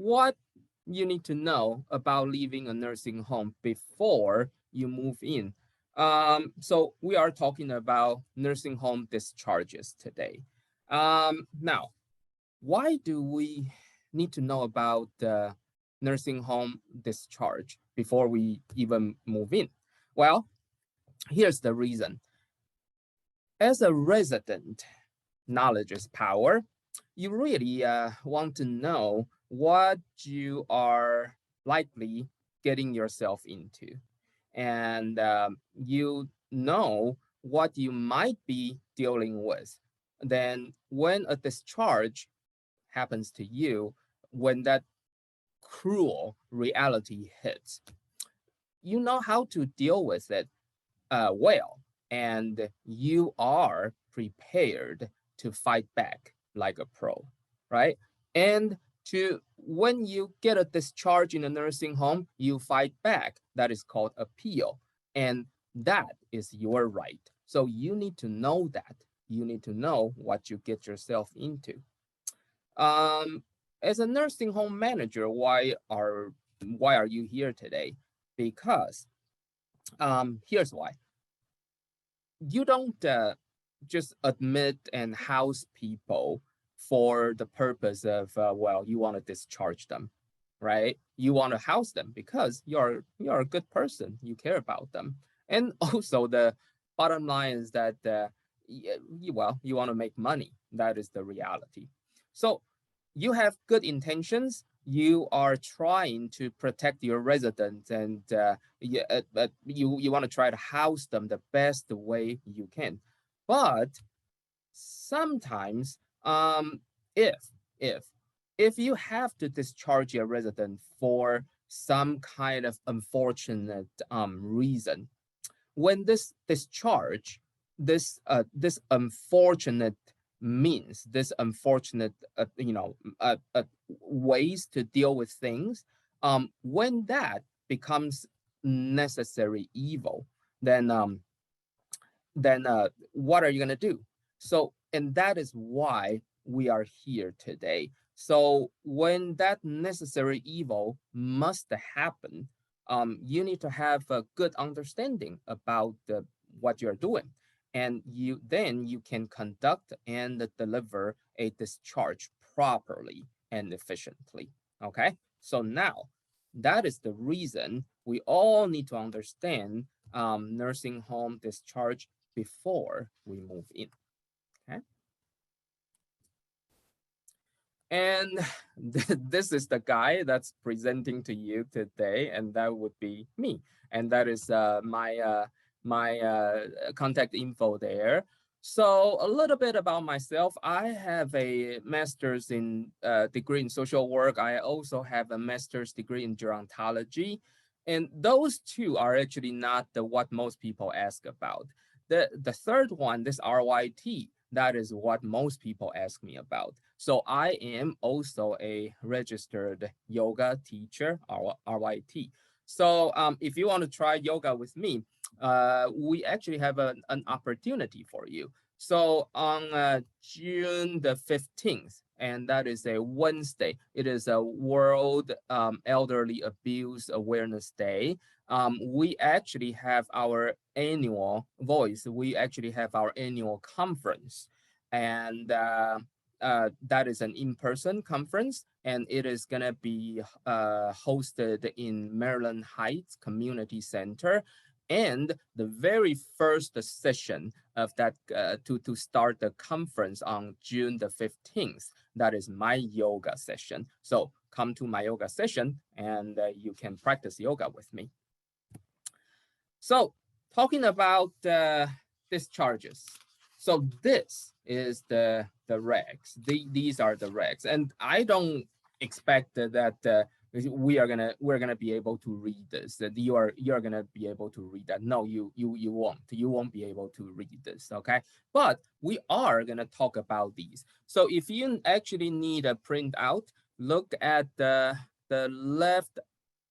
what you need to know about leaving a nursing home before you move in. So we are talking about nursing home discharges today. Now, why do we need to know about the nursing home discharge before we even move in? Well, here's the reason. As a resident, knowledge is power. You really want to know what you are likely getting yourself into. And you know what you might be dealing with. Then when a discharge happens to you, when that cruel reality hits, you know how to deal with it well, and you are prepared to fight back like a pro, right? And to when you get a discharge in a nursing home, you fight back. That is called appeal, and that is your right. So you need to know that. You need to know what you get yourself into. Um, as a nursing home manager, why are you here today? Because here's why. You don't just admit and house people for the purpose of well, you want to discharge them, right? You want to house them because you're a good person, you care about them. And also the bottom line is that well, you want to make money. That is the reality. So you have good intentions, you are trying to protect your residents, and you want to try to house them the best way you can. But sometimes, if if if you have to discharge your resident for some kind of unfortunate reason, when this discharge, this unfortunate means, this unfortunate ways to deal with things, when that becomes necessary evil, then what are you going to do? So, and that is why we are here today. So when that necessary evil must happen, you need to have a good understanding about what you're doing. And you can conduct and deliver a discharge properly and efficiently. Okay, so now that is the reason we all need to understand nursing home discharge before we move in. Okay. And this is the guy that's presenting to you today, and that would be me. And that is my contact info there. So a little bit about myself. I have a master's in degree in social work. I also have a master's degree in gerontology. And those two are actually not what most people ask about. The third one, this RYT, that is what most people ask me about. So I am also a registered yoga teacher, RYT. So if you want to try yoga with me, we actually have an opportunity for you. So on June the 15th, and that is a Wednesday, it is a World Elderly Abuse Awareness Day. We actually have our annual voice. We actually have our annual conference, and that is an in-person conference, and it is gonna be hosted in Maryland Heights Community Center. And the very first session of that to start the conference on June the 15th, that is my yoga session. So come to my yoga session and you can practice yoga with me. So talking about discharges. So this is the regs. These are the regs, and I don't expect that we're gonna be able to read this. That you're gonna be able to read that. No, you won't. You won't be able to read this. Okay, but we are gonna talk about these. So if you actually need a printout, look at the left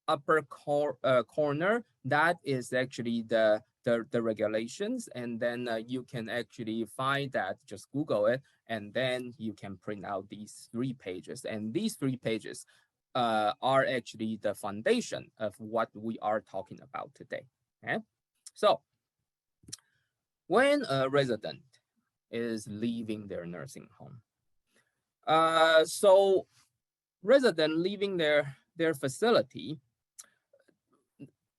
upper corner. That is actually the regulations, and then you can actually find that. Just Google it, and then you can print out these 3 pages. And these 3 pages, are actually the foundation of what we are talking about today. Okay, so when a resident is leaving their nursing home, so resident leaving their facility,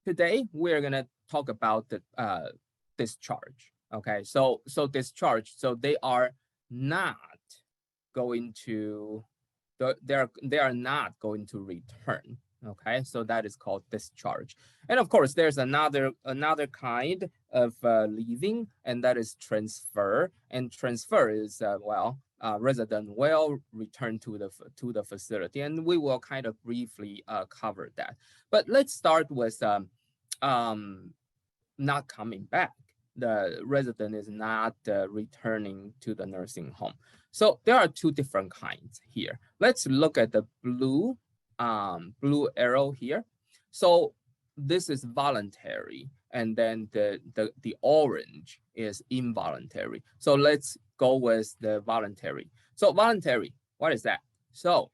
today we're gonna talk about the discharge. Okay, so discharge, so they are not going to they are not going to return. Okay, so that is called discharge. And of course, there's another kind of leaving, and that is transfer. And transfer is resident will return to the facility, and we will kind of briefly cover that. But let's start with not coming back. The resident is not returning to the nursing home. So there are two different kinds here. Let's look at the blue arrow here. So this is voluntary, and then the orange is involuntary. So let's go with the voluntary. So voluntary, what is that? So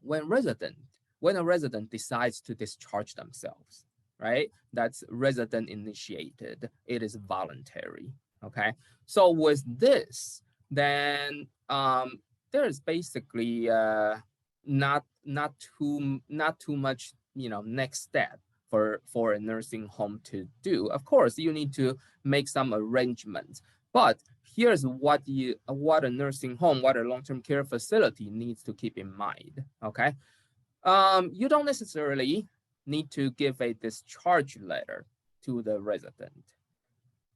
when a resident decides to discharge themselves, right? That's resident initiated. It is voluntary. Okay. So with this, then there is basically not too much, next step for a nursing home to do. Of course, you need to make some arrangements, but here's what a nursing home, what a long-term care facility needs to keep in mind. Okay. You don't necessarily need to give a discharge letter to the resident.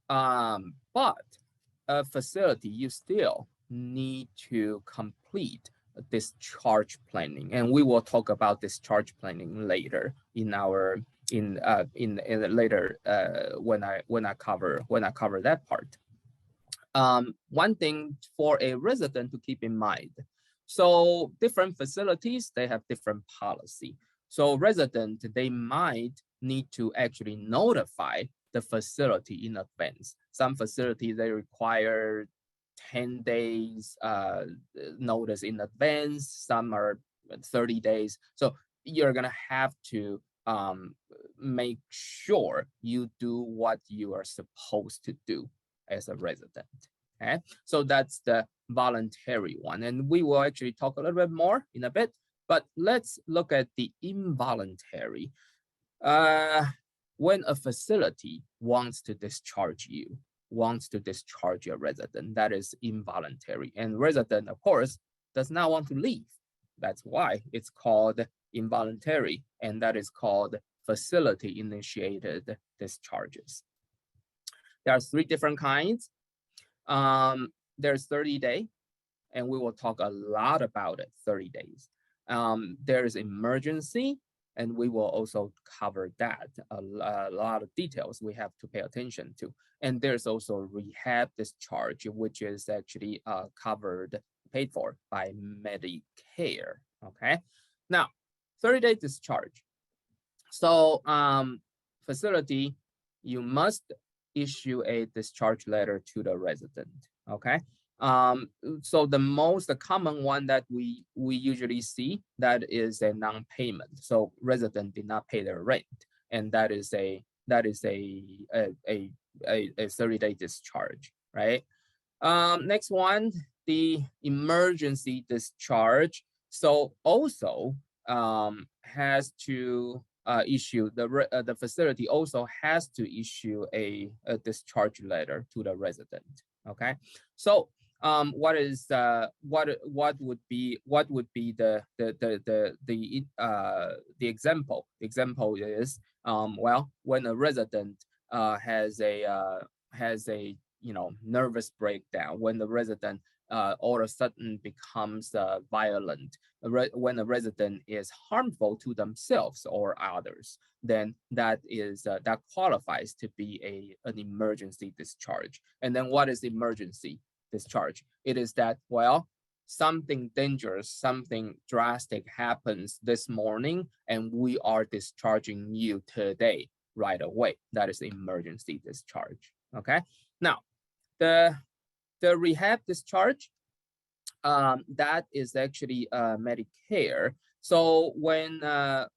But a facility, you still need to complete a discharge planning, and we will talk about discharge planning later in our later when I cover that part. One thing for a resident to keep in mind. So different facilities, they have different policy. So resident, they might need to actually notify the facility in advance. Some facilities, they require 10 days notice in advance. Some are 30 days. So you're gonna have to make sure you do what you are supposed to do as a resident. Okay, so that's the voluntary one, and we will actually talk a little bit more in a bit. But let's look at the involuntary. When a facility wants to discharge you, wants to discharge your resident, that is involuntary. And resident, of course, does not want to leave. That's why it's called involuntary, and that is called facility-initiated discharges. There are three different kinds. There's 30-day, and we will talk a lot about it, 30 days. There's emergency, and we will also cover that, a lot of details we have to pay attention to. And there's also rehab discharge, which is actually covered, paid for by Medicare, okay? Now, 30-day discharge. So facility, you must issue a discharge letter to the resident, okay? So the most common one that we usually see, that is a non-payment. So resident did not pay their rent, and that is a 30-day discharge, right? Next one, the emergency discharge. So also has to issue, the facility also has to issue a discharge letter to the resident. Okay, so what would be the example? The example is well, when a resident has a nervous breakdown, when the resident all of a sudden becomes violent, when a resident is harmful to themselves or others, then that qualifies to be an emergency discharge. And then what is emergency discharge? It is that, well, something dangerous, something drastic happens this morning, and we are discharging you today right away. That is emergency discharge. Okay. Now, the rehab discharge, that is actually Medicare. So when a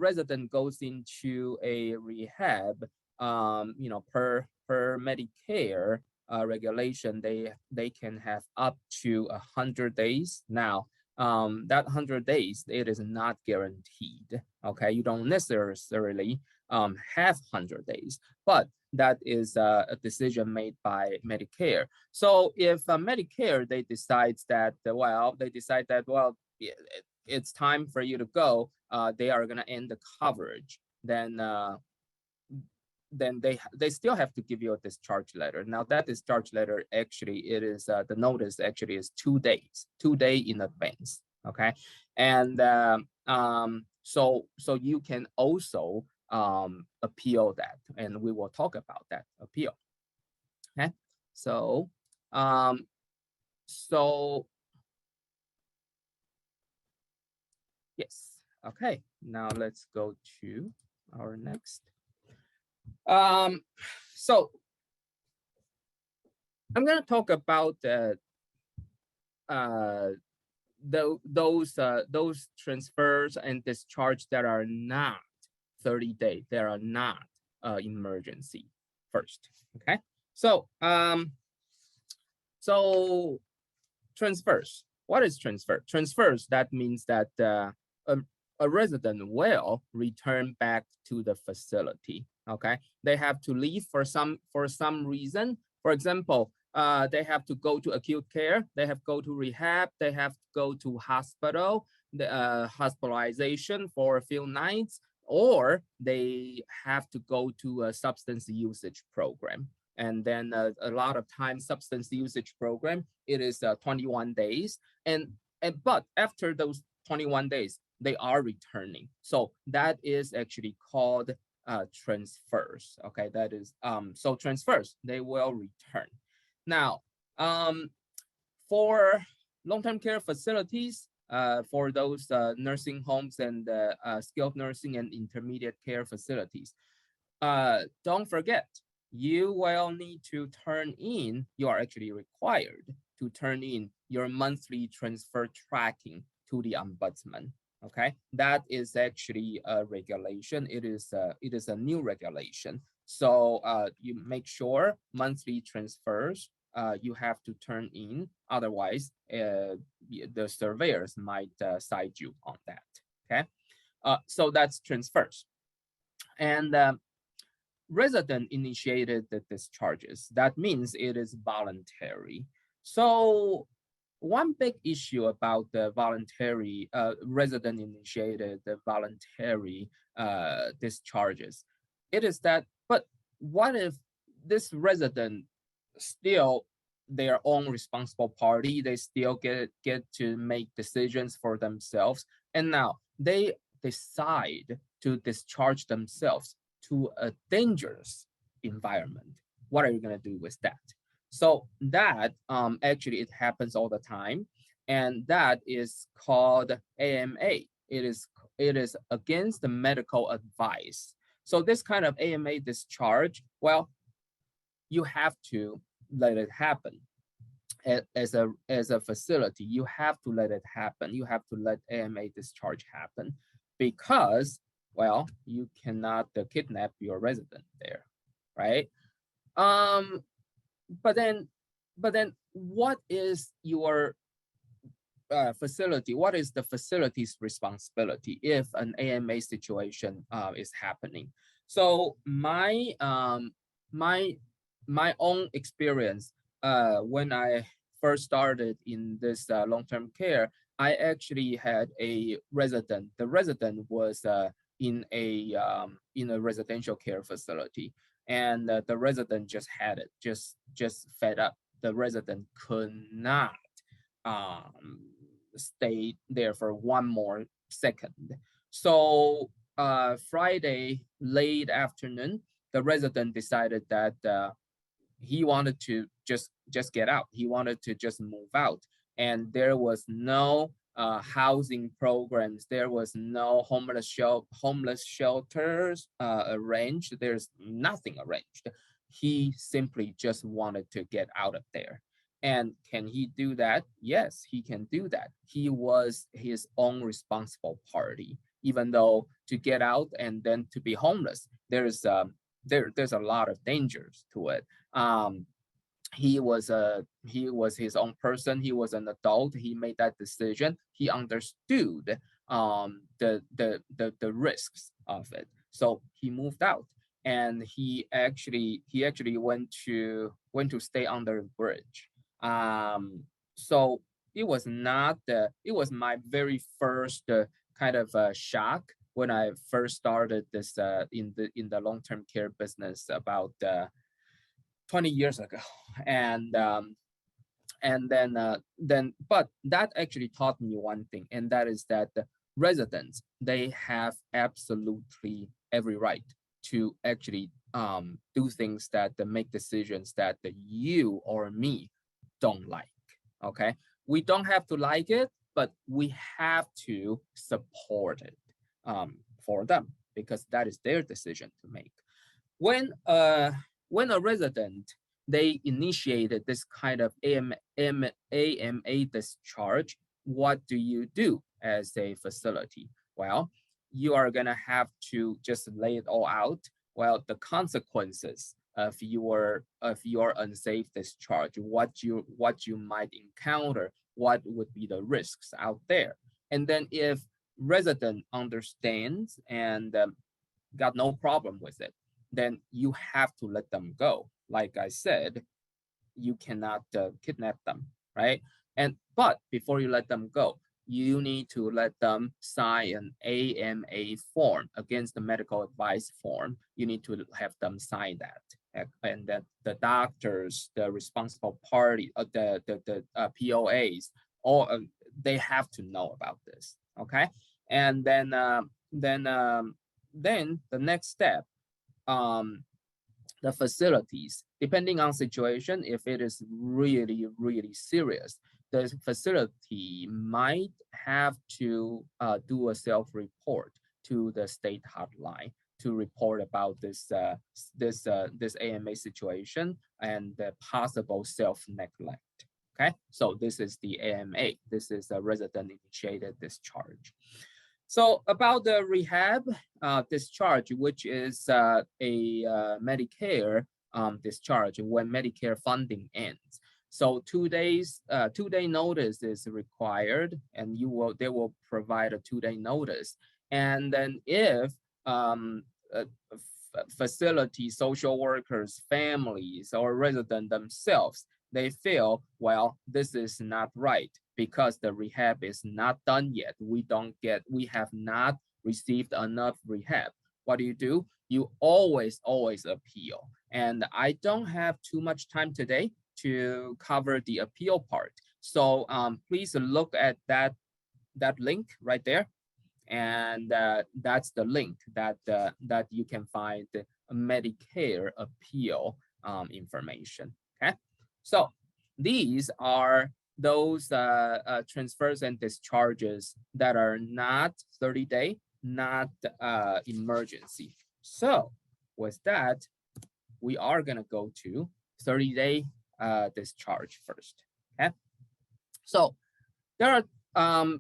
resident goes into a rehab, per Medicare regulation, they can have up to 100 days. Now, that 100 days, it is not guaranteed. Okay, you don't necessarily have 100 days, but that is a decision made by Medicare. So if Medicare they decide that it's time for you to go, they are going to end the coverage, then they still have to give you a discharge letter. Now that discharge letter actually it is the notice actually is 2 days in advance. Okay, and so you can also appeal that, and we will talk about that appeal. Okay, so yes. Okay, now let's go to our next. So I'm going to talk about those transfers and discharge that are not 30 days, that are not emergency first. Okay, so transfers. What is transfer? Transfers, that means that a resident will return back to the facility. Okay, they have to leave for some reason. For example, they have to go to acute care, they have to go to rehab, they have to go to hospital, the hospitalization for a few nights, or they have to go to a substance usage program. And then a lot of times substance usage program, it is 21 days. But after those 21 days, they are returning. So that is actually called transfers. Okay, that is so transfers, they will return. Now, for long-term care facilities, for those nursing homes and skilled nursing and intermediate care facilities, don't forget, you will need to turn in, you are actually required to turn in your monthly transfer tracking to the Ombudsman. Okay, that is actually a regulation. It is a new regulation. So you make sure monthly transfers you have to turn in. Otherwise, the surveyors might cite you on that. Okay, so that's transfers. And resident initiated the discharges. That means it is voluntary. So one big issue about the voluntary resident initiated the voluntary discharges, it is that, but what if this resident still their own responsible party, they still get to make decisions for themselves, and now they decide to discharge themselves to a dangerous environment? What are you going to do with that? So that actually it happens all the time, and that is called AMA. It is against the medical advice. So this kind of AMA discharge, well, you have to let it happen. As a facility, you have to let it happen. You have to let AMA discharge happen, because, well, you cannot kidnap your resident there, right? But then what is your facility? What is the facility's responsibility if an AMA situation is happening? So my own experience, when I first started in this long-term care, I actually had a resident. The resident was in a residential care facility, and the resident just had it, just fed up. The resident could not stay there for one more second. So Friday late afternoon, the resident decided that he wanted to just get out. He wanted to just move out, and there was no housing programs. There was no homeless shelters arranged. There's nothing arranged. He simply just wanted to get out of there. And can he do that? Yes, he can do that. He was his own responsible party, even though to get out and then to be homeless, there's a lot of dangers to it. Um, he was his own person. He was an adult. He made that decision. He understood the risks of it. So he moved out, and he actually went to stay under the bridge. So it was not the it was my very first kind of shock when I first started this in the long-term care business about 20 years ago. and then but that actually taught me one thing, and that is that the residents, they have absolutely every right to actually do things that make decisions that you or me don't like. Okay, we don't have to like it, but we have to support it for them, because that is their decision to make. when uh when a resident, they initiated this kind of AMA discharge, what do you do as a facility? Well, you are gonna have to just lay it all out. Well, the consequences of your unsafe discharge, what you might encounter, what would be the risks out there. And then if resident understands and got no problem with it, then you have to let them go. Like I said, you cannot kidnap them, right? And but before you let them go, you need to let them sign an AMA form, against the medical advice form. You need to have them sign that, and that the doctors, the responsible party, the POAs, all they have to know about this. Okay, and then the next step, um, the facilities, depending on situation, if it is really, really serious, the facility might have to do a self-report to the state hotline to report about this AMA situation and the possible self-neglect. Okay, so this is the AMA. This is a resident-initiated discharge. So about the rehab discharge, which is a Medicare discharge when Medicare funding ends. So 2 days, 2 day notice is required, and they will provide a 2 day notice. And then if uh, facility, social workers, families, or resident themselves, they feel, well, this is not right because the rehab is not done yet. We have not received enough rehab. What do? You always appeal. And I don't have too much time today to cover the appeal part. So please look at that link right there. And that's the link that you can find the Medicare appeal information. Okay, so these are those transfers and discharges that are not 30-day, not emergency. So with that, we are gonna go to 30-day discharge first. Okay, so there are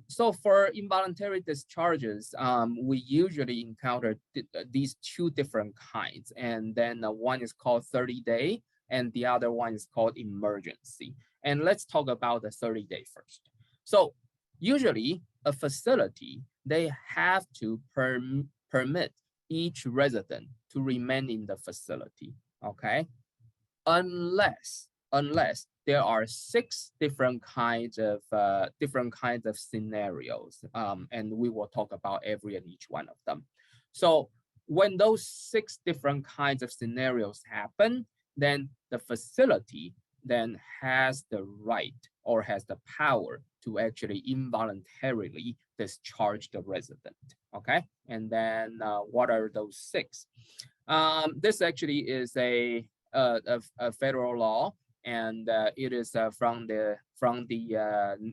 so for involuntary discharges, we usually encounter these two different kinds, and then one is called 30-day, and the other one is called emergency. And let's talk about the 30-day first. So usually a facility, they have to permit each resident to remain in the facility, okay? Unless there are 6 different kinds of scenarios, and we will talk about every and each one of them. So when those 6 different kinds of scenarios happen, then the facility then has the right or has the power to actually involuntarily discharge the resident. Okay, and then what are those 6? This actually is a federal law, and it is from the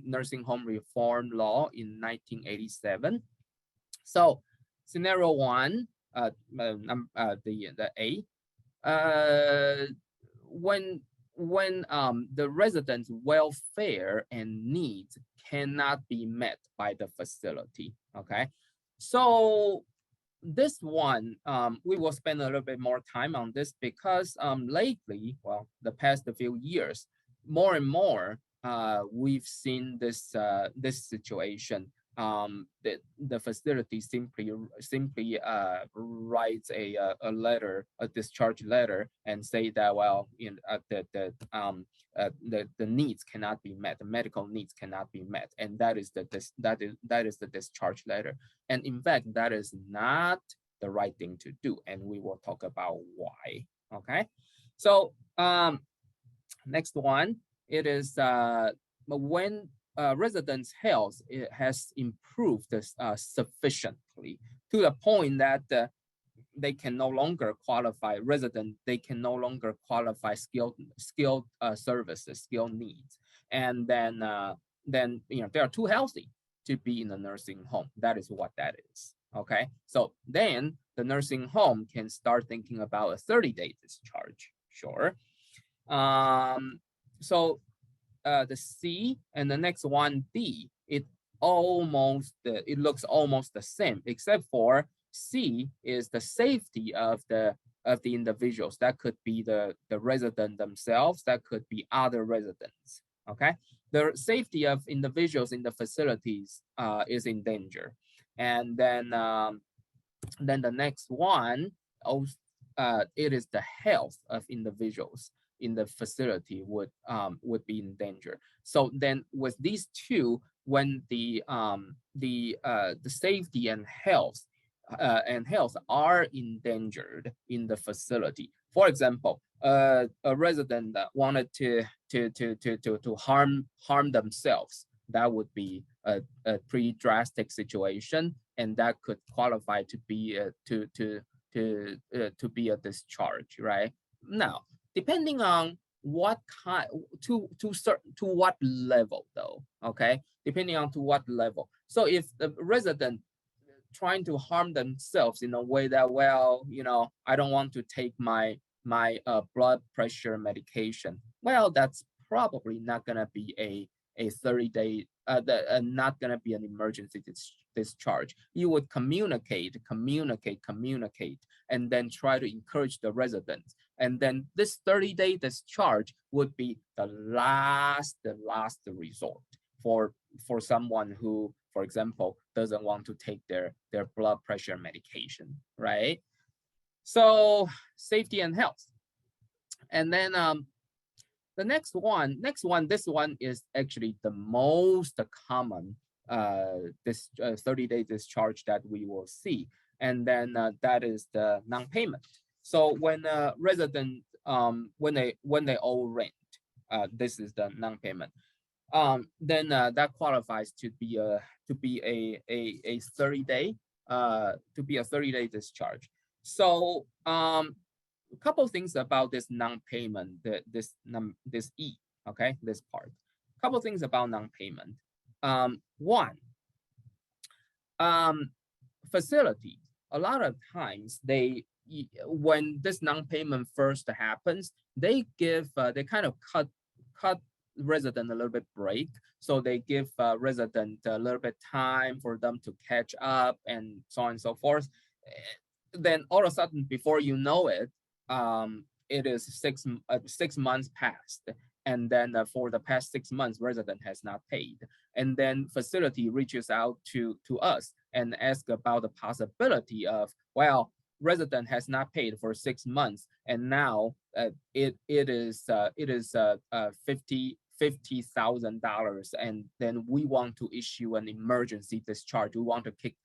nursing home reform law in 1987. So scenario 1, the A, when the resident's welfare and needs cannot be met by the facility. Okay, so this one, we will spend a little bit more time on this because lately, well, the past few years, more and more, we've seen this situation. The facility simply writes a letter, a discharge letter, and say that, well, the needs cannot be met, the medical needs cannot be met, and that is the discharge letter. And in fact, that is not the right thing to do, and we will talk about why. Okay, so next one, it is when residents' health has improved sufficiently to the point that they can no longer qualify they can no longer qualify skilled services, skilled needs, and then they are too healthy to be in a nursing home. That is what that is. Okay, so then the nursing home can start thinking about a 30-day discharge. Sure. So the C and the next one, D, it looks almost the same, except for C is the safety of the individuals. That could be the resident themselves, that could be other residents. Okay, the safety of individuals in the facilities is in danger. And then the next one, it is the health of individuals in the facility would be in danger. So then with these two, when the safety and health are endangered in the facility. For example, a resident that wanted to harm themselves, that would be a pretty drastic situation, and that could qualify to be to be a discharge, right? Now, depending on what kind, to what level though, okay? Depending on to what level. So if the resident trying to harm themselves in a way that, well, I don't want to take my blood pressure medication, well, that's probably not gonna be a 30-day, not gonna be an emergency discharge. You would communicate, and then try to encourage the residents. And then this 30-day discharge would be the last resort for someone who, for example, doesn't want to take their blood pressure medication, right? So safety and health. And then the next one, this one is actually the most common this 30-day discharge that we will see. And then that is the non-payment. So when a resident, when they owe rent, this is the non-payment. Then that qualifies to be a 30-day discharge. So a couple things about this non-payment, this E, okay, this part. Couple things about non-payment. One, facilities, a lot of times when this non-payment first happens, they kind of cut resident a little bit break. So they give resident a little bit time for them to catch up and so on and so forth. Then all of a sudden, before you know it, it is 6 months past. And then for the past 6 months, resident has not paid. And then facility reaches out to us and ask about the possibility of, well, resident has not paid for 6 months, and now it is $50,000, and then we want to issue an emergency discharge. We want to kick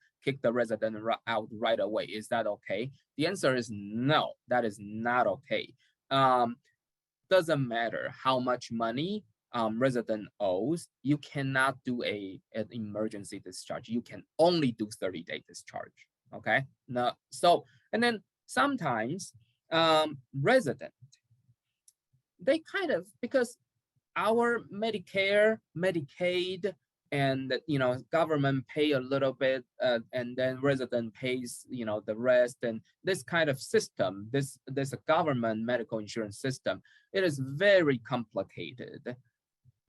the resident out right away. Is that okay? The answer is no. That is not okay. Doesn't matter how much money resident owes, you cannot do an emergency discharge. You can only do 30-day discharge. Okay. No. So, and then sometimes resident, they kind of, because our Medicare, Medicaid, and government pay a little bit, and then resident pays the rest, and this kind of system, this government medical insurance system, it is very complicated.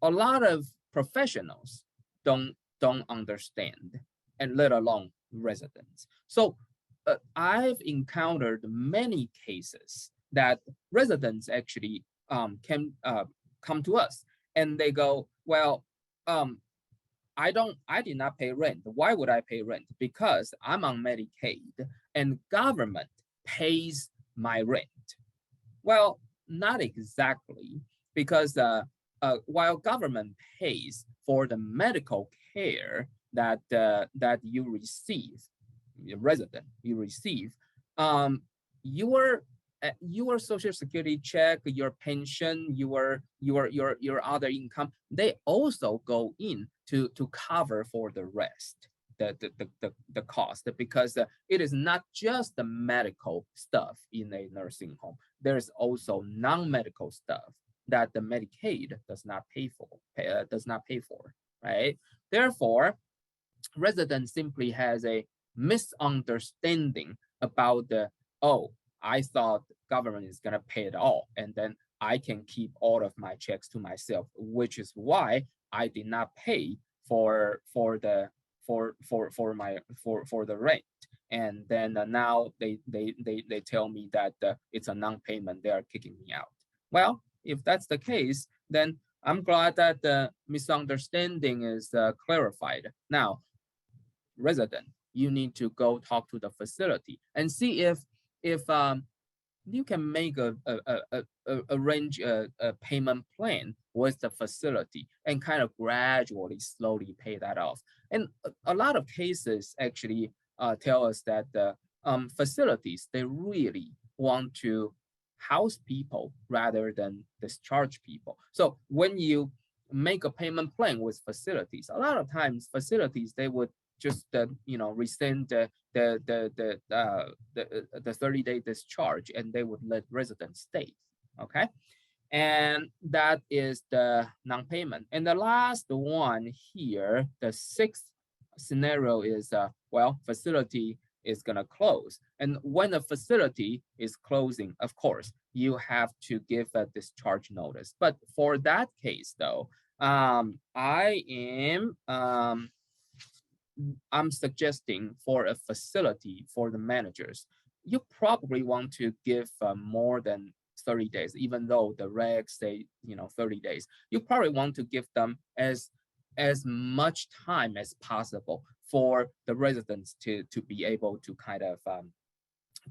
A lot of professionals don't understand, and let alone residents. So I've encountered many cases that residents actually can come to us and they go, well, I did not pay rent. Why would I pay rent? Because I'm on Medicaid and government pays my rent. Well, not exactly, because while government pays for the medical care that you receive, resident, you receive, your social security check, your pension, your other income, they also go in to cover for the rest, the cost, because it is not just the medical stuff in a nursing home. There's also non-medical stuff that the Medicaid does not pay for, right? Therefore, resident simply has a misunderstanding about I thought government is gonna pay it all, and then I can keep all of my checks to myself, which is why I did not pay for the rent. And then now they tell me that it's a non-payment, they are kicking me out. Well, if that's the case, then I'm glad that the misunderstanding is clarified. Now, resident, you need to go talk to the facility and see if you can make arrange a payment plan with the facility and kind of gradually, slowly pay that off. And a lot of cases actually tell us that the facilities, they really want to house people rather than discharge people. So when you make a payment plan with facilities, a lot of times facilities, they would just rescind the 30-day discharge, and they would let residents stay. Okay, and that is the non-payment. And the last one here, the sixth scenario is facility is gonna close. And when a facility is closing, of course, you have to give a discharge notice. But for that case, though, I'm suggesting for a facility, for the managers, you probably want to give more than 30 days, even though the regs say 30 days. You probably want to give them as much time as possible for the residents to be able to kind of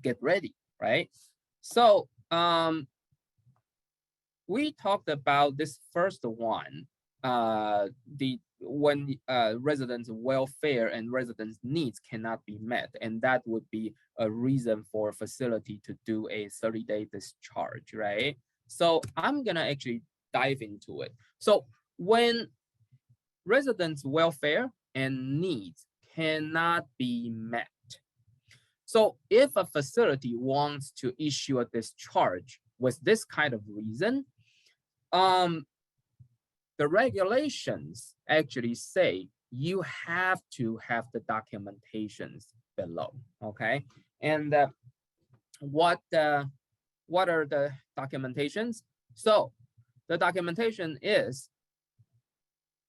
get ready, right? So we talked about this first one, when residents' welfare and residents' needs cannot be met, and that would be a reason for a facility to do a 30-day discharge, right? So I'm gonna actually dive into it. So when residents' welfare and needs cannot be met, so if a facility wants to issue a discharge with this kind of reason, the regulations actually say you have to have the documentations below, okay? And what are the documentations? So the documentation is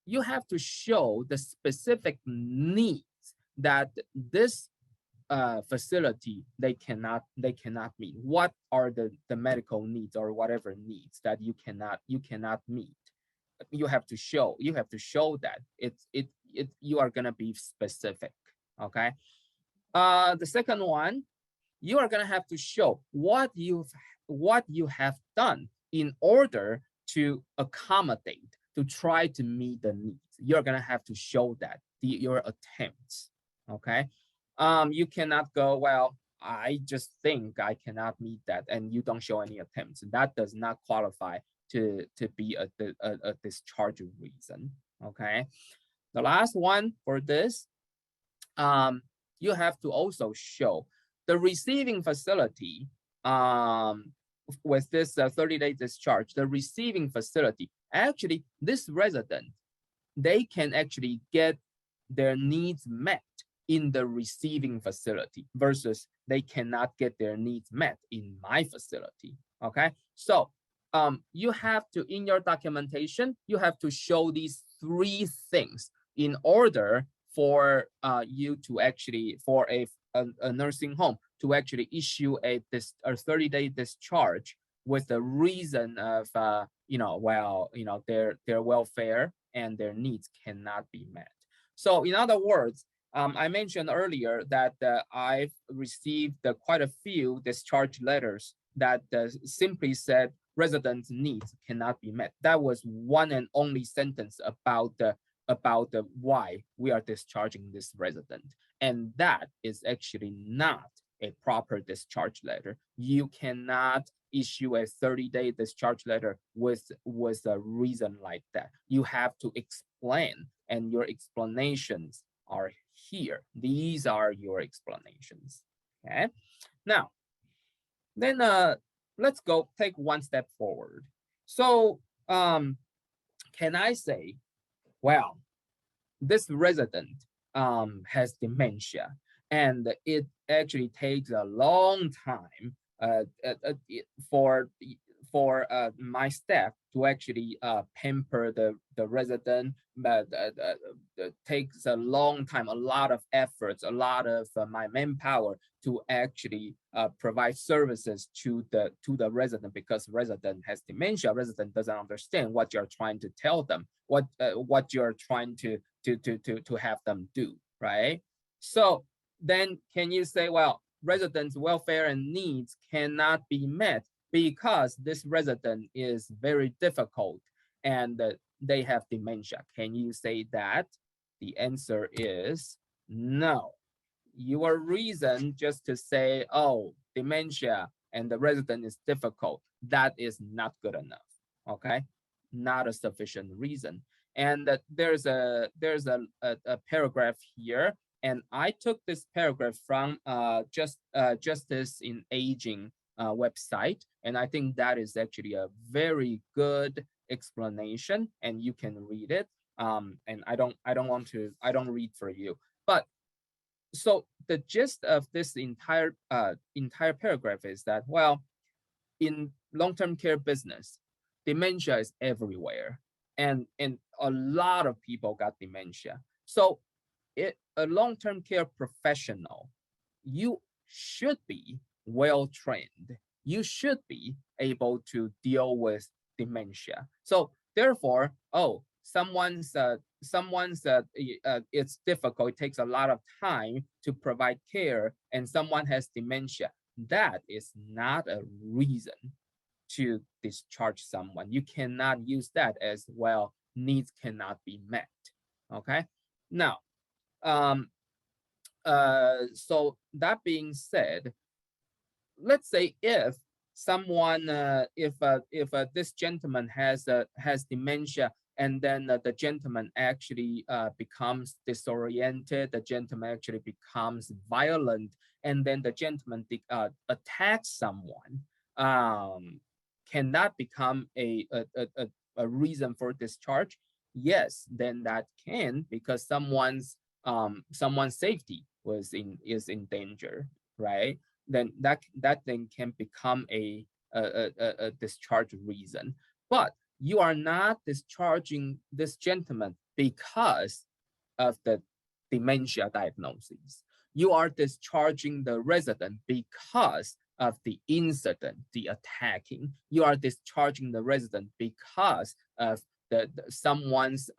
you have to show the specific needs that this facility they cannot meet. What are the medical needs or whatever needs that you cannot meet? You have to show that you are gonna be specific. Okay. The second one, you are gonna have to show what you have done in order to accommodate, to try to meet the needs. You're gonna have to show that your attempts. Okay. You cannot go, well, I just think I cannot meet that, and you don't show any attempts. That does not qualify to be a discharge reason. Okay. The last one for this, you have to also show the receiving facility with this 30-day discharge. The receiving facility, actually, this resident they can actually get their needs met in the receiving facility versus they cannot get their needs met in my facility. Okay, so you have to, in your documentation, you have to show these three things in order for you to actually, for a nursing home to actually issue a 30-day discharge with the reason of their welfare and their needs cannot be met. So in other words, I mentioned earlier that I've received quite a few discharge letters that simply said residents' needs cannot be met. That was one and only sentence about why we are discharging this resident, and that is actually not a proper discharge letter. You cannot issue a 30-day discharge letter with a reason like that. You have to explain, and your explanations are here. These are your explanations. Okay. Now, then let's go take one step forward. So can I say, well, this resident has dementia, and it actually takes a long time for my staff to actually pamper the resident, but takes a long time, a lot of efforts, a lot of my manpower to actually provide services to the resident, because resident has dementia. Resident doesn't understand what you're trying to tell them, what you're trying to have them do, right? So then can you say, well, residents' welfare and needs cannot be met because this resident is very difficult and they have dementia? Can you say that? The answer is no. Your reason just to say, oh, dementia and the resident is difficult, that is not good enough. Okay, not a sufficient reason. And there's a paragraph here, and I took this paragraph from Justice in Aging website, and I think that is actually a very good explanation, and you can read it. And I don't read for you, but so the gist of this entire paragraph is that, well, in long-term care business, dementia is everywhere, and a lot of people got dementia. So a long-term care professional, you should be well trained. You should be able to deal with dementia. So therefore, oh, someone's it's difficult, it takes a lot of time to provide care, and someone has dementia, that is not a reason to discharge someone. You cannot use that as, well, needs cannot be met. Okay. Now, so that being said, let's say if someone, if this gentleman has dementia, and then the gentleman actually becomes disoriented, the gentleman actually becomes violent, and then the gentleman attacks someone, can that become a reason for discharge? Yes, then that can, because someone's safety is in danger, right? Then that thing can become a discharge reason. But you are not discharging this gentleman because of the dementia diagnosis. You are discharging the resident because of the incident, the attacking. You are discharging the resident because of someone's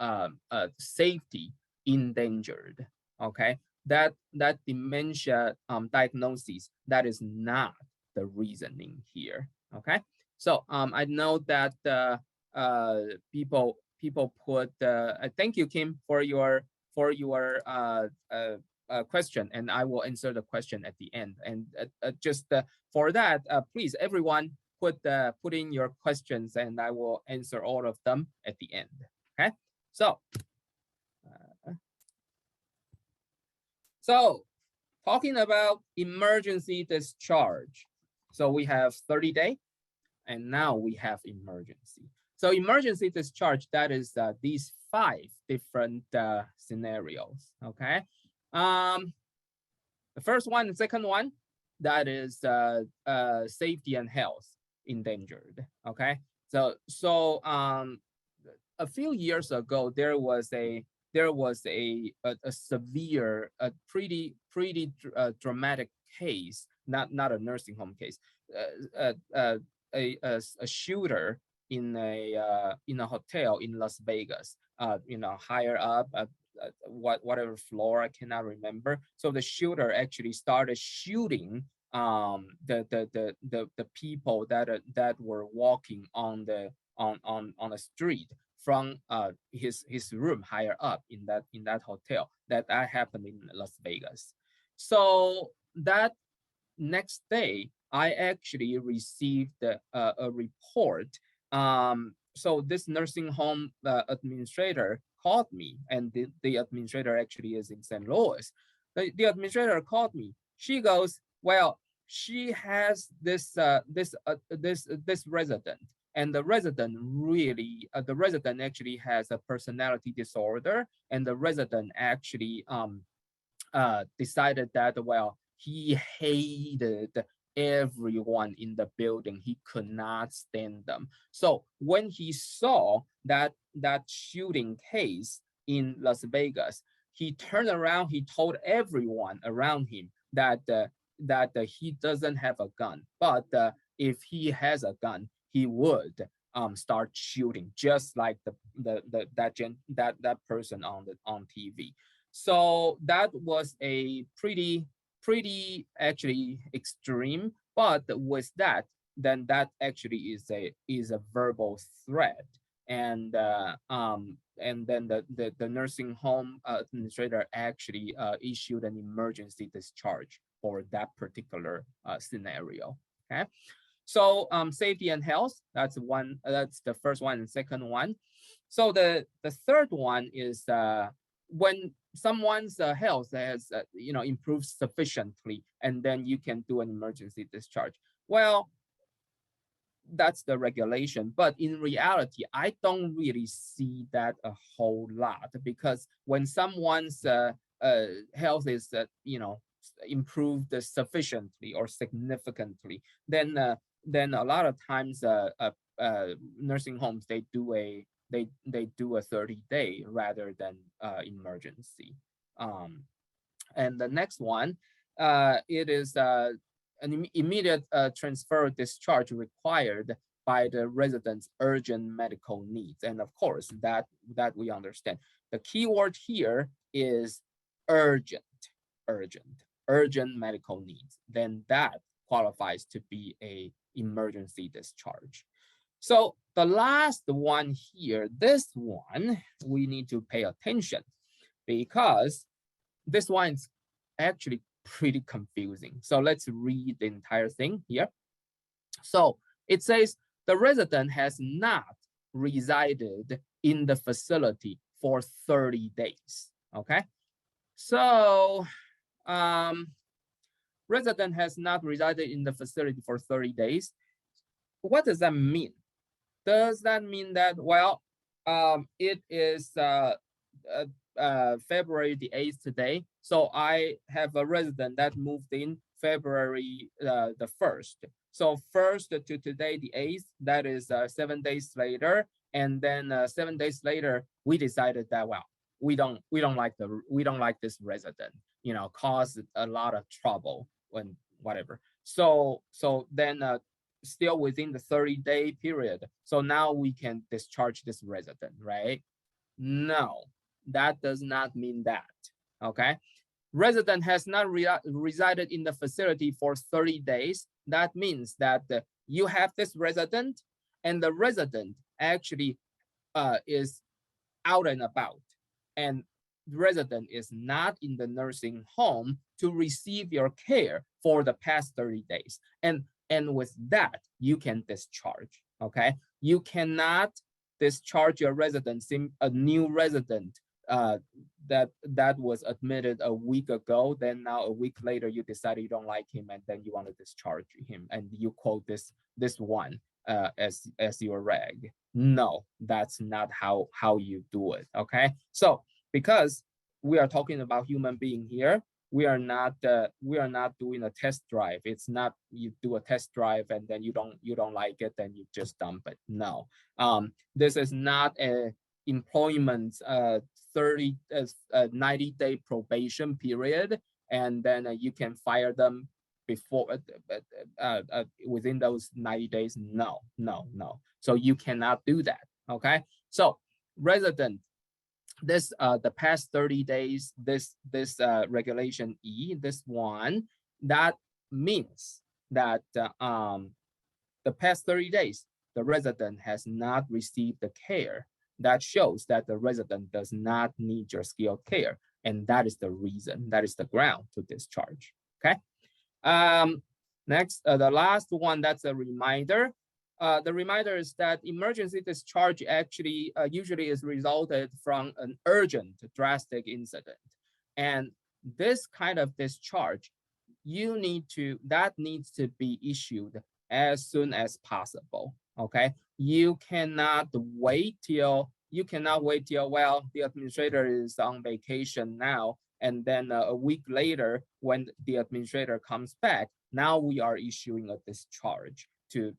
safety endangered. Okay, that dementia diagnosis, that is not the reasoning here. Okay, so I know that people put thank you, Kim, for your question, and I will answer the question at the end. And just for that, please everyone put in your questions, and I will answer all of them at the end. Okay, so talking about emergency discharge. So we have 30-day, and now we have emergency. So emergency discharge, that is these 5 different scenarios, okay? The first one, the second one, that is safety and health endangered, okay? So a few years ago, there was a severe, pretty dramatic case, not a nursing home case, a shooter in a hotel in Las Vegas, higher up at whatever floor, I cannot remember. So the shooter actually started shooting the people that were walking on the street from his room higher up in that hotel. That happened in Las Vegas. So that next day, I actually received a report. So this nursing home administrator called me, and the administrator actually is in St. Louis. The administrator called me. She goes, well, she has this resident, and the resident actually has a personality disorder, and the resident actually decided that, well, he hated everyone in the building. He could not stand them. So when he saw that shooting case in Las Vegas, he turned around. He told everyone around him that he doesn't have a gun, but if he has a gun, he would start shooting, just like that person on TV. So that was a pretty actually extreme, but with that, then that actually is a verbal threat, and then the nursing home administrator actually issued an emergency discharge for that particular scenario. Okay, so safety and health, that's the first one, and second one. So the third one is when someone's health has improved sufficiently, and then you can do an emergency discharge. Well, that's the regulation, but in reality, I don't really see that a whole lot, because when someone's health is improved sufficiently or significantly, then a lot of times nursing homes, they do a 30-day rather than emergency. And the next one, it is an immediate transfer discharge required by the resident's urgent medical needs. And of course, that we understand. The key word here is urgent medical needs. Then that qualifies to be a emergency discharge. So the last one here, this one, we need to pay attention, because this one's actually pretty confusing. So let's read the entire thing here. So it says the resident has not resided in the facility for 30 days. Okay, so resident has not resided in the facility for 30 days. What does that mean? Does that mean that, well, it is February the 8th today, so I have a resident that moved in February the 1st. So 1st to today, the 8th, that is 7 days later, and then 7 days later, we decided that, well, we don't like this resident, caused a lot of trouble when whatever. So then still within the 30-day period. So now we can discharge this resident, right? No, that does not mean that, okay? Resident has not resided in the facility for 30 days. That means that you have this resident, and the resident actually is out and about, and the resident is not in the nursing home to receive your care for the past 30 days. And with that, you can discharge, okay? You cannot discharge your resident, a new resident that was admitted a week ago, then now a week later you decide you don't like him, and then you want to discharge him, and you quote this one. as your reg. No, that's not how you do it. Okay, so because we are talking about human being here, we are not doing a test drive. It's not you do a test drive and then you don't like it, then you just dump it. No, this is not a employment 90-day probation period, and then you can fire them before within those 90 days. No. So you cannot do that. Okay, so resident, this the past 30 days, this regulation E, this one, that means that the past 30 days the resident has not received the care. That shows that the resident does not need your skilled care, and that is the reason, that is the ground to discharge. Okay. Next, the last one, that's a reminder. The reminder is that emergency discharge actually usually is resulted from an urgent, drastic incident. And this kind of discharge, that needs to be issued as soon as possible. Okay, you cannot wait till, well, the administrator is on vacation now, and then a week later when the administrator comes back, now we are issuing a discharge to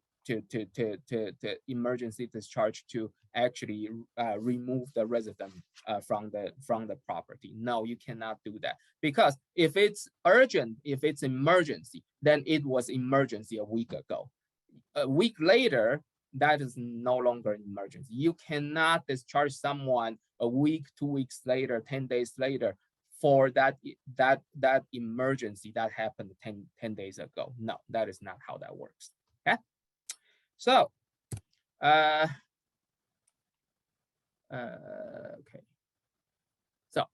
emergency discharge to actually remove the resident from the property. No, you cannot do that, because if it's urgent, if it's emergency, then it was emergency a week ago. A week later, that is no longer an emergency. You cannot discharge someone a week, 2 weeks later, 10 days later for that emergency that happened 10 days ago. No, that is not how that works. Okay. So, okay. So,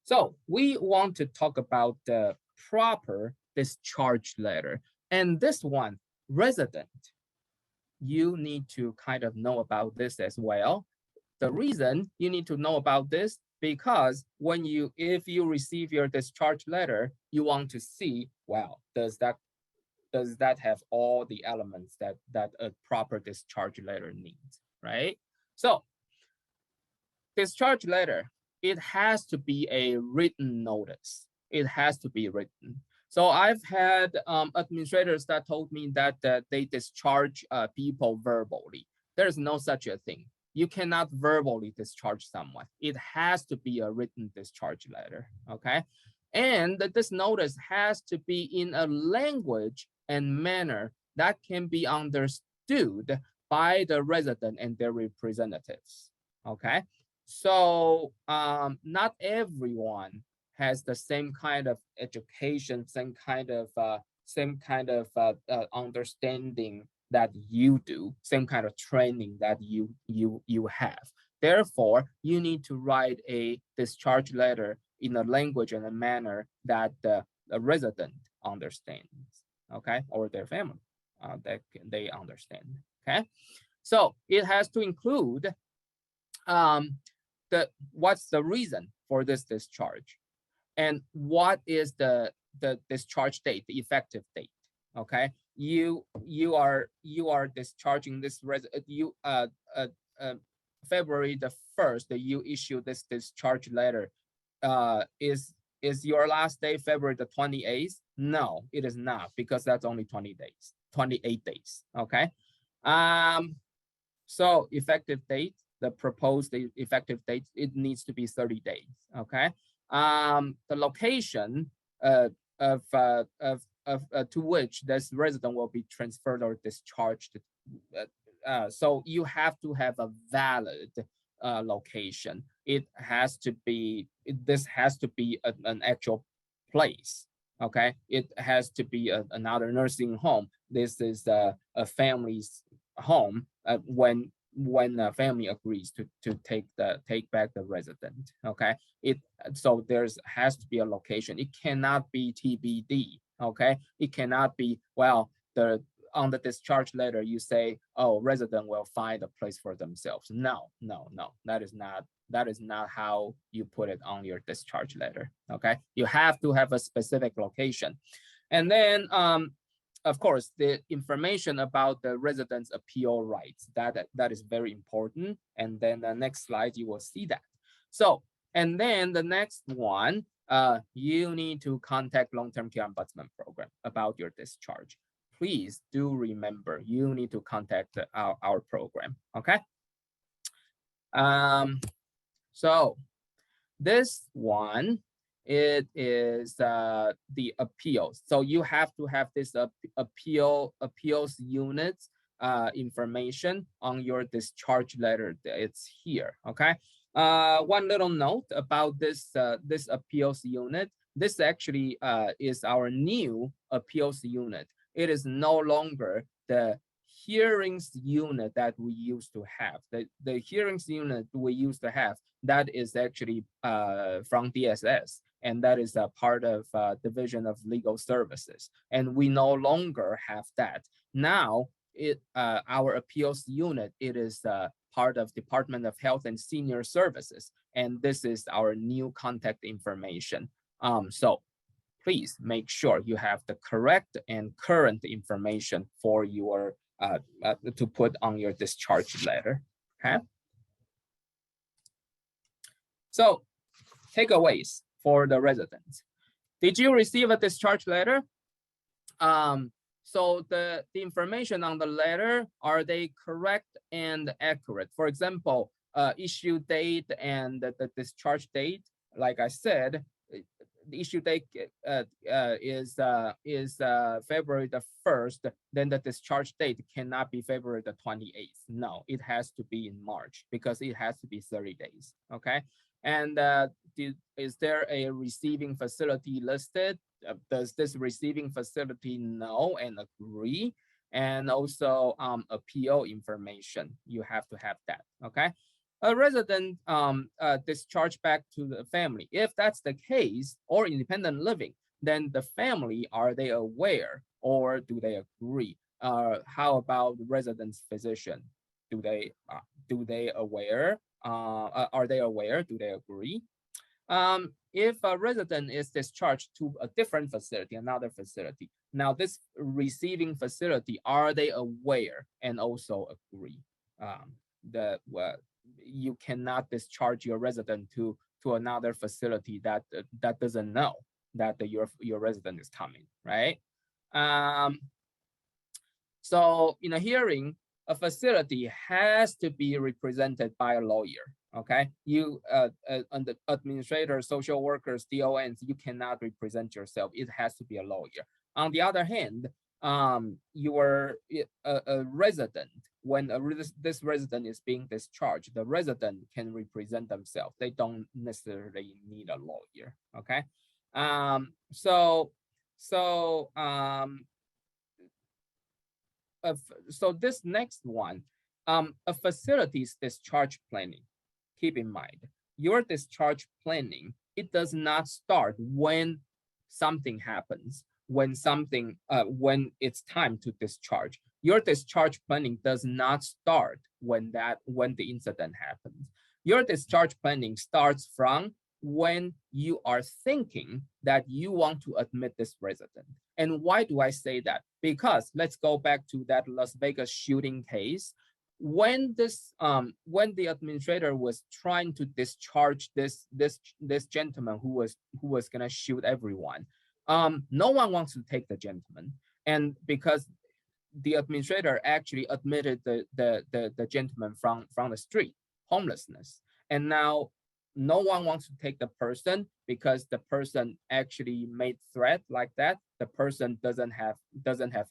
so we want to talk about the proper discharge letter, and this one, resident, you need to kind of know about this as well. The reason you need to know about this, because if you receive your discharge letter, you want to see, well, does that have all the elements that a proper discharge letter needs, right? So discharge letter, it has to be a written notice. It has to be written. So I've had administrators that told me that they discharge people verbally. There's no such a thing. You cannot verbally discharge someone. It has to be a written discharge letter, okay? And this notice has to be in a language and manner that can be understood by the resident and their representatives, okay? So not everyone has the same kind of education, same kind of understanding that you do, same kind of training that you have. Therefore, you need to write a discharge letter in a language and a manner that the resident understands, okay, or their family that they understand. Okay, so it has to include what's the reason for this discharge, and what is the discharge date, the effective date. Okay, you are discharging this February the 1st, you issue this discharge letter. Is your last day February the 28th? No, it is not, because that's only 28 days. Okay, so effective date, the proposed effective date, it needs to be 30 days. Okay, the location to which this resident will be transferred or discharged. So you have to have a valid location. It has to be, this has to be an actual place. Okay, it has to be another nursing home. This is a family's home when a family agrees to take back the resident. Okay, so there's has to be a location. It cannot be TBD. Okay, it cannot be, well, on the discharge letter, you say, oh, resident will find a place for themselves. No, that is not how you put it on your discharge letter. Okay, you have to have a specific location. And then of course, the information about the resident's appeal rights, that is very important. And then the next slide, you will see that. So, and then the next one, you need to contact long-term care ombudsman program about your discharge. Please do remember, you need to contact our program, okay? So this one, it is the appeals. So you have to have this appeals unit information on your discharge letter. It's here, okay? One little note about this this appeals unit. This actually is our new appeals unit. It is no longer the hearings unit that we used to have. The hearings unit we used to have, that is actually from DSS, and that is a part of Division of Legal Services. And we no longer have that. Now, our appeals unit, it is part of Department of Health and Senior Services, and this is our new contact information. So please make sure you have the correct and current information for your to put on your discharge letter. Okay. So takeaways for the residents. Did you receive a discharge letter? So the information on the letter, are they correct and accurate? For example, issue date and the discharge date, like I said, the issue date is February the 1st, then the discharge date cannot be February the 28th. No, it has to be in March because it has to be 30 days, okay? And is there a receiving facility listed? Does this receiving facility know and agree? And also appeal information, you have to have that, okay? A resident discharged back to the family. If that's the case, or independent living, then the family, are they aware or do they agree? How about the resident's physician? Do they aware? Are they aware? Do they agree? If a resident is discharged to a different facility, another facility, now this receiving facility, are they aware and also agree? You cannot discharge your resident to another facility that doesn't know that your resident is coming, right? So in a hearing, a facility has to be represented by a lawyer. Okay, you under administrator, social workers, DONs, you cannot represent yourself. It has to be a lawyer. On the other hand, you are a resident. When this resident is being discharged, the resident can represent themselves. They don't necessarily need a lawyer. Okay, so this next one, a facility's discharge planning. Keep in mind, your discharge planning, it does not start when something happens, when it's time to discharge. Your discharge planning does not start when the incident happens. Your discharge planning starts from when you are thinking that you want to admit this resident. And why do I say that? Because let's go back to that Las Vegas shooting case. When the administrator was trying to discharge this gentleman who was gonna shoot everyone, no one wants to take the gentleman, and because the administrator actually admitted the gentleman from the street, homelessness, and now no one wants to take the person because the person actually made threat like that. The person doesn't have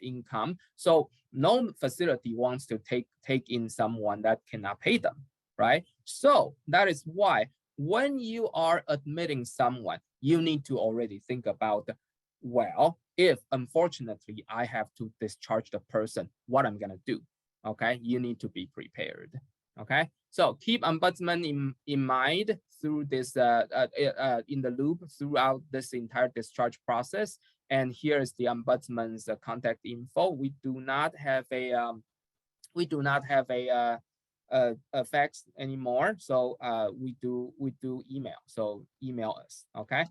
income, so no facility wants to take in someone that cannot pay them, right? So that is why when you are admitting someone, you need to already think about, well, if unfortunately I have to discharge the person, what I'm gonna do. Okay, you need to be prepared. Okay, so keep ombudsman in mind through this in the loop throughout this entire discharge process. And here is the ombudsman's contact info. We do not have a fax anymore, so we do email. So email us, okay?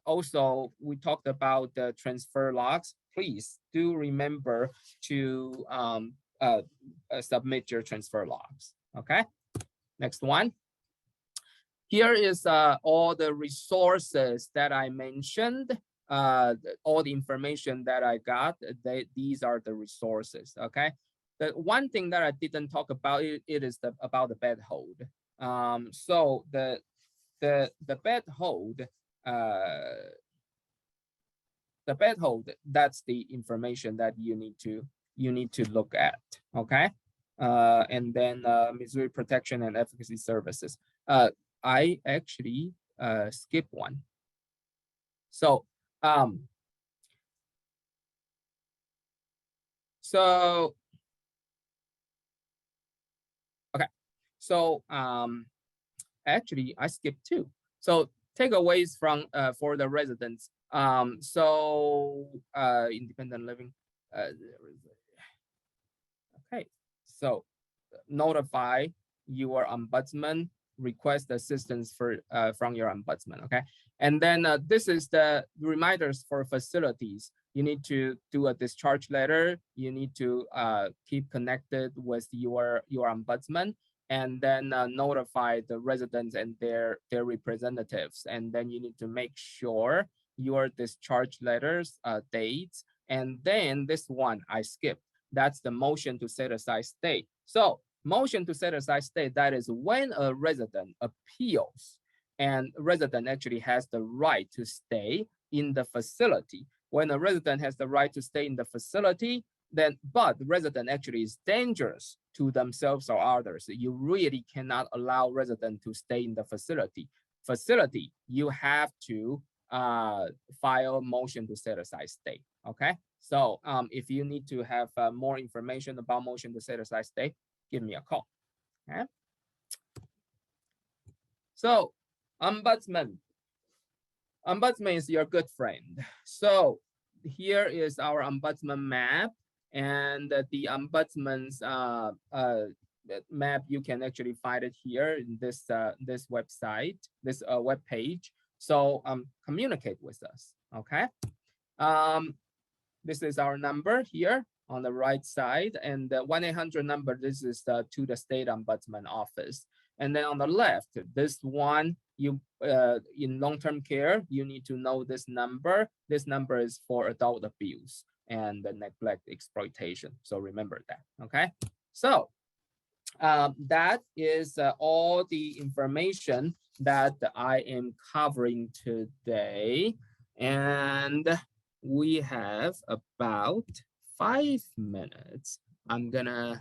Also, we talked about the transfer logs. Please do remember to submit your transfer logs, okay? Next one. Here is all the resources that I mentioned, all the information that I got. These are the resources, okay? The one thing that I didn't talk about it is about the bed hold. So the bed hold, that's the information that you need to look at, okay? And then Missouri Protection and Advocacy Services. I actually skip one. So okay. So actually I skipped two. So takeaways from for the residents. Independent living. Okay. So notify your ombudsman, request assistance from your ombudsman, okay? And then this is the reminders for facilities. You need to do a discharge letter. You need to keep connected with your ombudsman, and then notify the residents and their representatives. And then you need to make sure your discharge letters dates. And then this one I skipped. That's the motion to set aside stay. So motion to set aside stay, that is when a resident appeals and resident actually has the right to stay in the facility. When a resident has the right to stay in the facility, then, but the resident actually is dangerous to themselves or others, you really cannot allow resident to stay in the facility. You have to file motion to set aside stay, okay? So if you need to have more information about motion to set aside stay, give me a call. Okay. So, ombudsman. Ombudsman is your good friend. So here is our ombudsman map, and the ombudsman's map. You can actually find it here in this this website, this web page. So communicate with us. Okay. This is our number here on the right side, and the 1-800 number, this is to the state ombudsman office. And then on the left, this one, you in long-term care, you need to know this number. This number is for adult abuse and the neglect exploitation. So remember that, okay? So that is all the information that I am covering today. And we have about 5 minutes. I'm gonna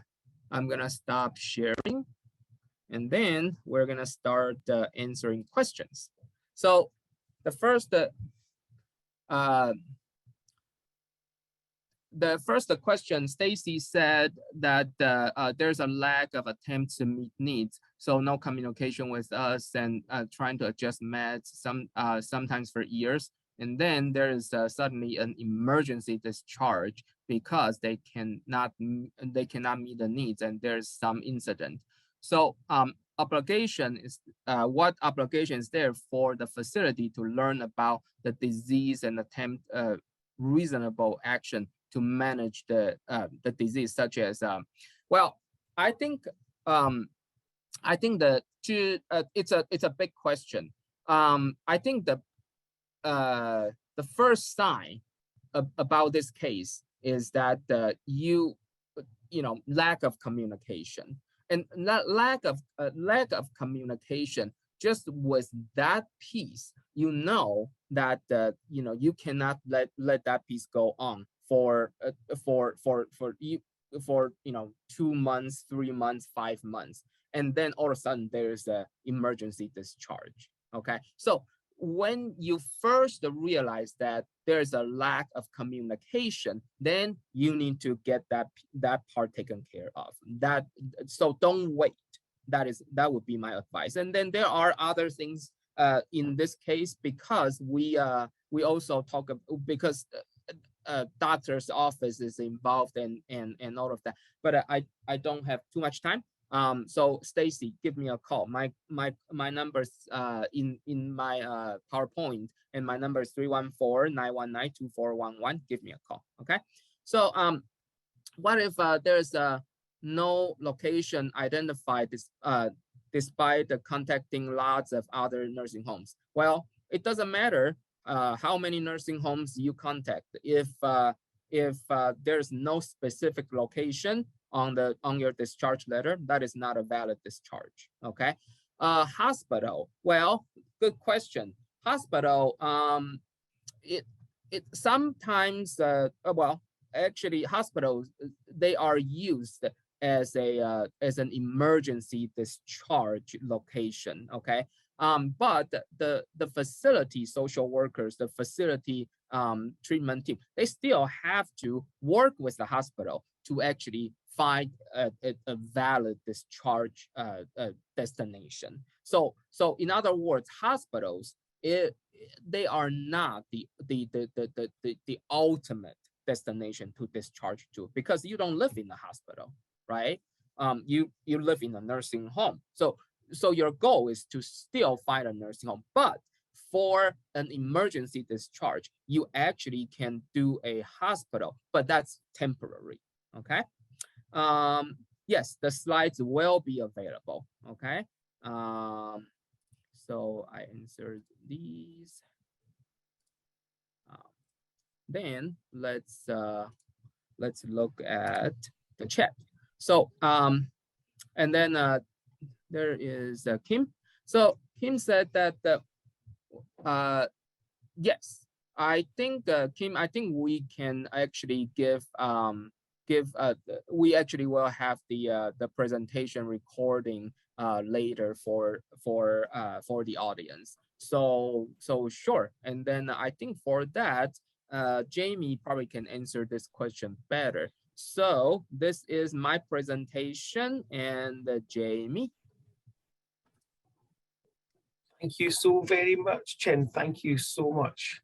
stop sharing, and then we're gonna start answering questions. So the first question, Stacy said that there's a lack of attempts to meet needs, so no communication with us, and trying to adjust meds sometimes for years. And then there is suddenly an emergency discharge because they cannot meet the needs, and there's some incident. So obligation is what obligation is there for the facility to learn about the disease and attempt reasonable action to manage the disease, such as well, I think that it's a big question. I think the first sign about this case is that lack of communication, and lack of communication. Just with that piece, that you cannot let that piece go on for 2 months, 3 months, 5 months, and then all of a sudden there's an emergency discharge. Okay, so when you first realize that there's a lack of communication, then you need to get that part taken care of. So don't wait. That would be my advice. And then there are other things in this case, because we we also talk about, because doctor's office is involved and all of that. But I don't have too much time. So Stacy, give me a call. My number's in my PowerPoint, and my number is 314-919-2411. Give me a call. Okay. So what if there's no location identified despite the contacting lots of other nursing homes? Well, it doesn't matter how many nursing homes you contact. If there's no specific location on your discharge letter, that is not a valid discharge. Okay. Hospital. Well, good question. Hospital. It sometimes well, actually hospitals, they are used as an emergency discharge location. Okay. But the facility social workers, the facility treatment team, they still have to work with the hospital to actually find a valid discharge destination. So in other words, hospitals, they are not the ultimate destination to discharge to, because you don't live in the hospital, right? You live in a nursing home. So your goal is to still find a nursing home, but for an emergency discharge, you actually can do a hospital, but that's temporary. Okay. Yes, the slides will be available. Okay. So I answered these. Then let's look at the chat. So and then there is Kim. So Kim said that yes, I think Kim, I think we can actually we actually will have the presentation recording later for the audience. So sure. And then I think for that, Jamie probably can answer this question better. So this is my presentation, and Jamie. Thank you so very much, Chen. Thank you so much.